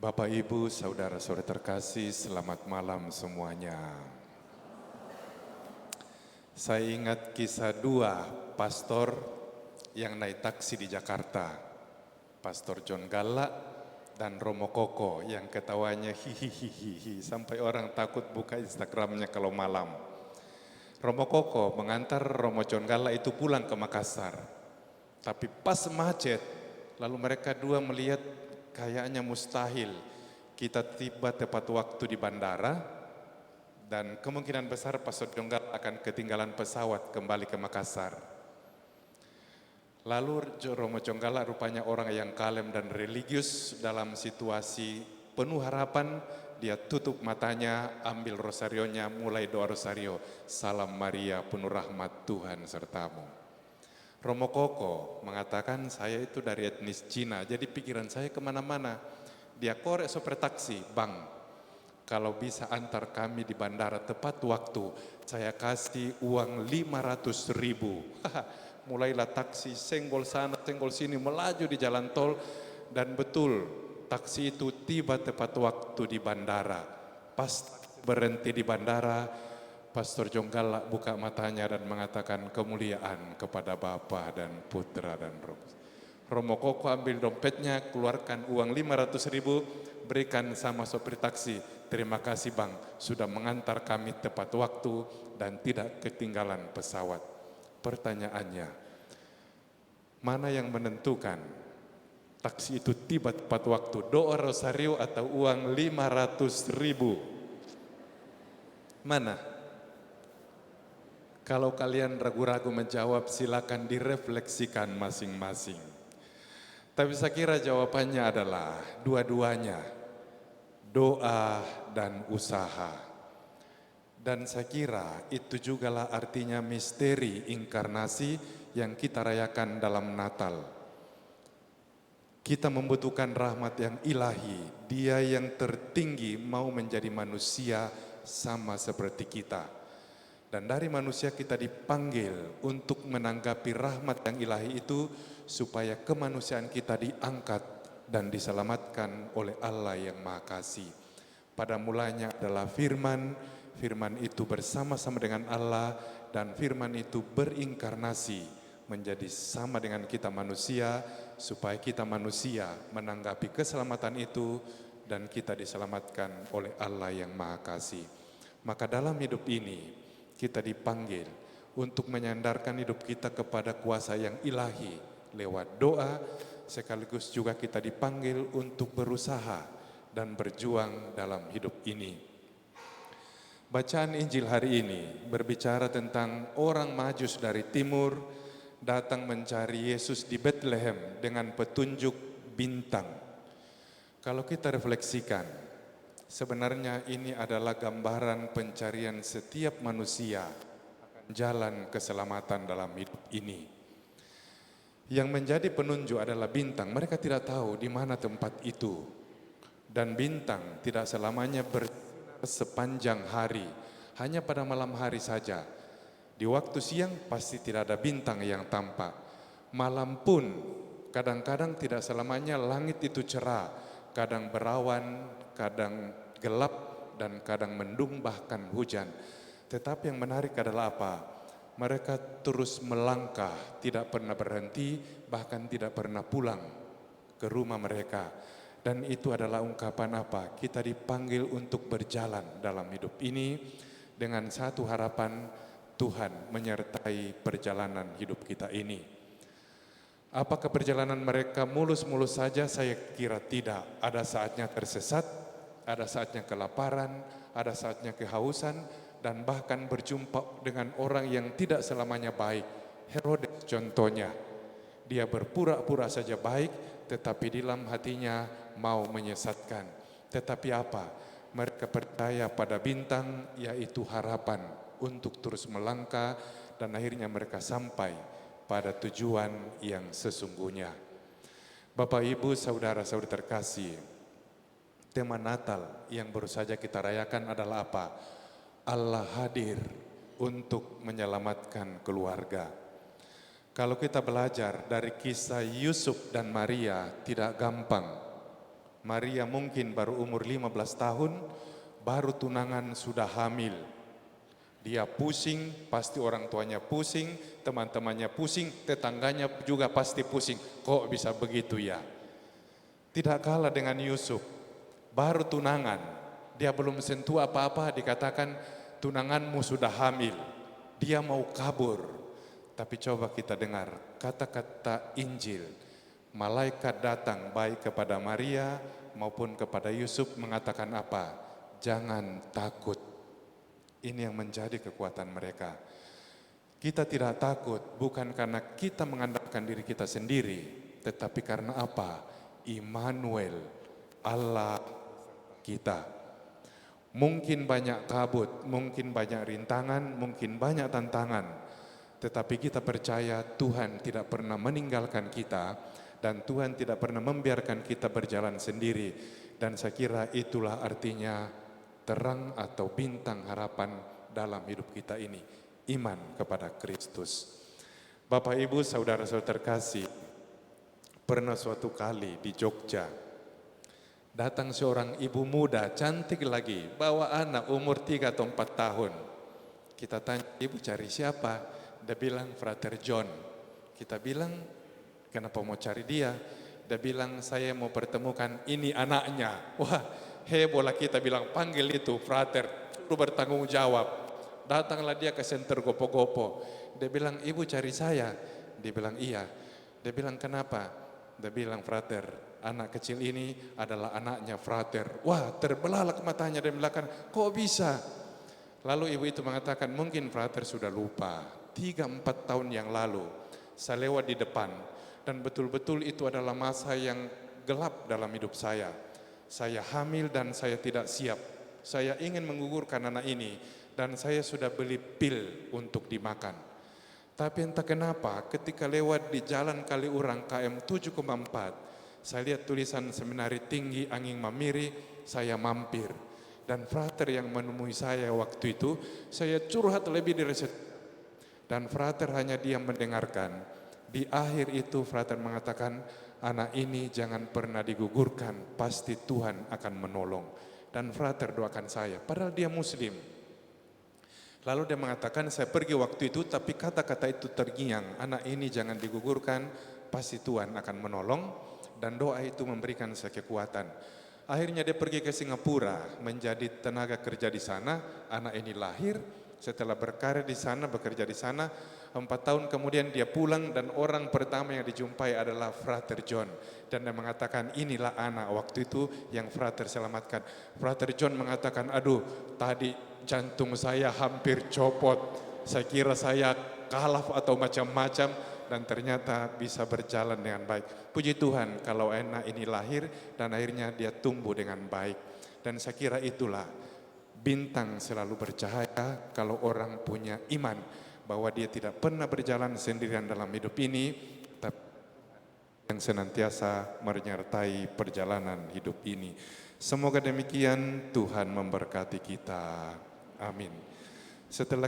Bapak, Ibu, saudara-saudara terkasih, selamat malam semuanya. Saya ingat kisah dua pastor yang naik taksi di Jakarta. Pastor John Galla dan Romo Koko yang ketawanya hihihihi sampai orang takut buka Instagramnya kalau malam. Romo Koko mengantar Romo John Galla itu pulang ke Makassar. Tapi pas macet, lalu mereka dua melihat kayaknya mustahil kita tiba tepat waktu di bandara dan kemungkinan besar Pastor John Galla akan ketinggalan pesawat kembali ke Makassar. Lalu Romo John Galla rupanya orang yang kalem dan religius. Dalam situasi penuh harapan, dia tutup matanya, ambil rosarionya, mulai doa rosario. Salam Maria, penuh rahmat Tuhan sertamu. Romo Koko mengatakan, saya itu dari etnis Cina, jadi pikiran saya kemana-mana. Dia korek sopir taksi, bang, kalau bisa antar kami di bandara tepat waktu, saya kasih uang 500.000. Mulailah taksi senggol sana, senggol sini, melaju di jalan tol, dan betul, taksi itu tiba tepat waktu di bandara. Pas berhenti di bandara, Pastor John Galla buka matanya dan mengatakan kemuliaan kepada Bapa dan Putra dan Roh. Romo Koko ambil dompetnya, keluarkan uang 500.000, berikan sama sopir taksi. Terima kasih bang, sudah mengantar kami tepat waktu dan tidak ketinggalan pesawat. Pertanyaannya, mana yang menentukan taksi itu tiba tepat waktu, doa rosario atau uang 500.000? Mana? Kalau kalian ragu-ragu menjawab, silakan direfleksikan masing-masing. Tapi saya kira jawabannya adalah dua-duanya, doa dan usaha. Dan saya kira itu jugalah artinya misteri inkarnasi yang kita rayakan dalam Natal. Kita membutuhkan rahmat yang ilahi, Dia yang tertinggi mau menjadi manusia sama seperti kita. Dan dari manusia kita dipanggil untuk menanggapi rahmat yang ilahi itu supaya kemanusiaan kita diangkat dan diselamatkan oleh Allah yang Maha Kasih. Pada mulanya adalah firman, firman itu bersama-sama dengan Allah dan firman itu berinkarnasi menjadi sama dengan kita manusia supaya kita manusia menanggapi keselamatan itu dan kita diselamatkan oleh Allah yang Maha Kasih. Maka dalam hidup ini kita dipanggil untuk menyandarkan hidup kita kepada kuasa yang ilahi lewat doa, sekaligus juga kita dipanggil untuk berusaha dan berjuang dalam hidup ini. Bacaan Injil hari ini berbicara tentang orang Majus dari timur datang mencari Yesus di Bethlehem dengan petunjuk bintang. Kalau kita refleksikan, sebenarnya ini adalah gambaran pencarian setiap manusia akan jalan keselamatan dalam hidup ini. Yang menjadi penunjuk adalah bintang. Mereka tidak tahu di mana tempat itu. Dan bintang tidak selamanya bersinar sepanjang hari, hanya pada malam hari saja. Di waktu siang pasti tidak ada bintang yang tampak. Malam pun kadang-kadang tidak selamanya langit itu cerah, kadang berawan, kadang gelap, dan kadang mendung bahkan hujan. Tetapi yang menarik adalah apa? Mereka terus melangkah, tidak pernah berhenti, bahkan tidak pernah pulang ke rumah mereka. Dan itu adalah ungkapan apa? Kita dipanggil untuk berjalan dalam hidup ini dengan satu harapan, Tuhan menyertai perjalanan hidup kita ini. Apakah perjalanan mereka mulus-mulus saja? Saya kira tidak. Ada saatnya tersesat, ada saatnya kelaparan, ada saatnya kehausan, dan bahkan berjumpa dengan orang yang tidak selamanya baik. Herodes contohnya, dia berpura-pura saja baik, tetapi di dalam hatinya mau menyesatkan. Tetapi apa? Mereka percaya pada bintang, yaitu harapan untuk terus melangkah, dan akhirnya mereka sampai pada tujuan yang sesungguhnya. Bapak, Ibu, saudara-saudari terkasih, tema Natal yang baru saja kita rayakan adalah apa? Allah hadir untuk menyelamatkan keluarga. Kalau kita belajar dari kisah Yusuf dan Maria, tidak gampang Maria mungkin baru umur 15 tahun, baru tunangan sudah hamil. Dia pusing, pasti orang tuanya pusing, teman-temannya pusing, tetangganya juga pasti pusing. Kok bisa begitu ya? Tidak kalah dengan Yusuf, baru tunangan, dia belum sentuh apa-apa, dikatakan tunanganmu sudah hamil. Dia mau kabur, tapi coba kita dengar kata-kata Injil. Malaikat datang baik kepada Maria maupun kepada Yusuf mengatakan apa? Jangan takut. Ini yang menjadi kekuatan mereka. Kita tidak takut bukan karena kita mengandalkan diri kita sendiri, tetapi karena apa? Immanuel, Allah kita. Mungkin banyak kabut, mungkin banyak rintangan, mungkin banyak tantangan, tetapi kita percaya Tuhan tidak pernah meninggalkan kita dan Tuhan tidak pernah membiarkan kita berjalan sendiri. Dan saya kira itulah artinya terang atau bintang harapan dalam hidup kita ini, iman kepada Kristus. Bapak Ibu saudara-saudara terkasih, pernah suatu kali di Jogja datang seorang ibu muda cantik lagi, bawa anak umur 3 atau 4 tahun. Kita tanya, ibu cari siapa? Dia bilang Frater John. Kita bilang, kenapa mau cari dia? Dia bilang, saya mau pertemukan ini anaknya. Wah, hebohlah kita bilang, panggil itu Frater, suruh bertanggung jawab. Datanglah dia ke senter Gopo-Gopo. Dia bilang, ibu cari saya? Dia bilang, iya. Dia bilang, kenapa? Dia bilang, Frater, anak kecil ini adalah anaknya Frater. Wah, terbelalak matanya dari belakang, kok bisa? Lalu ibu itu mengatakan, mungkin Frater sudah lupa. 3-4 tahun yang lalu, saya lewat di depan. Dan betul-betul itu adalah masa yang gelap dalam hidup saya. Saya hamil dan saya tidak siap. Saya ingin menggugurkan anak ini dan saya sudah beli pil untuk dimakan. Tapi entah kenapa ketika lewat di Jalan Kaliurang KM 7,4, saya lihat tulisan Seminari Tinggi Angin Mamiri, saya mampir. Dan Frater yang menemui saya waktu itu, saya curhat lebih dari dan Frater hanya diam mendengarkan. Di akhir itu Frater mengatakan, anak ini jangan pernah digugurkan, pasti Tuhan akan menolong. Dan Frater doakan saya, padahal dia Muslim. Lalu dia mengatakan, saya pergi waktu itu, tapi kata-kata itu terngiang, anak ini jangan digugurkan, pasti Tuhan akan menolong. Dan doa itu memberikan saya kekuatan. Akhirnya dia pergi ke Singapura, menjadi tenaga kerja di sana, anak ini lahir. Setelah berkarir di sana, bekerja di sana, 4 tahun kemudian dia pulang dan orang pertama yang dijumpai adalah Frater John. Dan dia mengatakan, inilah anak waktu itu yang Frater selamatkan. Frater John mengatakan, aduh tadi jantung saya hampir copot. Saya kira saya kalaf atau macam-macam dan ternyata bisa berjalan dengan baik. Puji Tuhan kalau anak ini lahir dan akhirnya dia tumbuh dengan baik. Dan saya kira itulah bintang selalu bercahaya kalau orang punya iman bahwa dia tidak pernah berjalan sendirian dalam hidup ini, tapi yang senantiasa menyertai perjalanan hidup ini. Semoga demikian, Tuhan memberkati kita. Amin. Setelah